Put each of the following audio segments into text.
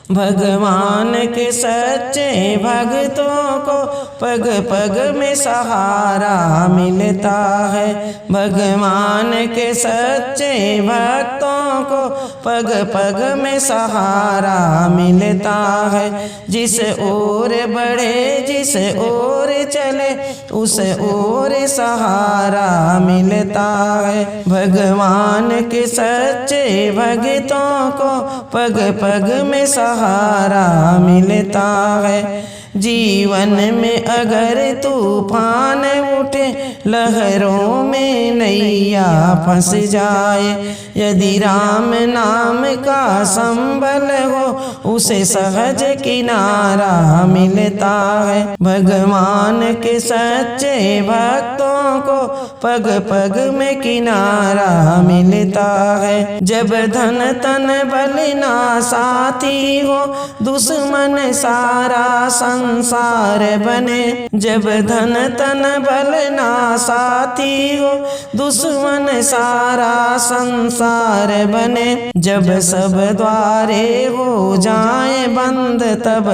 भगवान के सच्चे भक्तों को पग पग में सहारा मिलता है। भगवान के सच्चे भक्तों को पग पग में सहारा मिलता है। जिस ओर बढ़े जिस ओर चले उस ओर सहारा मिलता है। भगवान के सच्चे भक्तों को पग पग में सहारा मिलता है। जीवन में अगर तूफान उठे लहरों में नैया फंस जाए, यदि राम नाम का संबल हो उसे सहज किनारा मिलता है। भगवान के सच्चे भक्तों को पग पग में किनारा मिलता है। जब धन तन बल ना साथी हो दुश्मन सारा संसार बने। जब धन तन बल ना साथी हो दुश्मन सारा संसार बने। जब सब द्वारे हो जाए बंद तब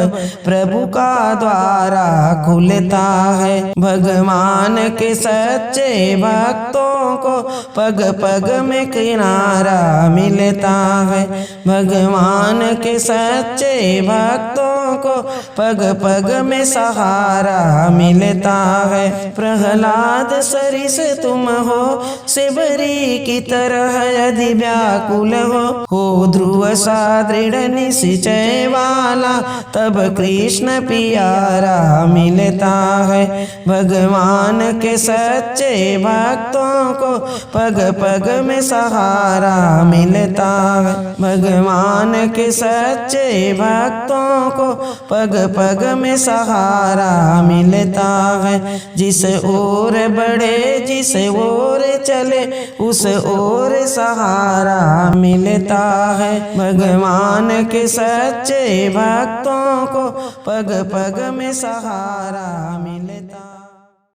प्रभु का द्वारा खुलता है। भगवान के सच्चे भक्तों को पग पग में किनारा मिलता है। भगवान के सच्चे भक्तों को पग पग में सहारा मिलता है। प्रहलाद सरिस तुम हो शिवरी की तरह यदि व्याकुल हो ध्रुव सा दृढ़ निश्चय वाला तब कृष्ण प्यारा मिलता है। भगवान के सच्चे भक्तों को पग पग में सहारा मिलता है। भगवान के सच्चे भक्तों को पग पग में सहारा मिलता है। जिस ओर बढ़े जिस ओर चले उस ओर सहारा मिलता है। भगवान के सच्चे भक्तों को पग पग में सहारा मिलता है।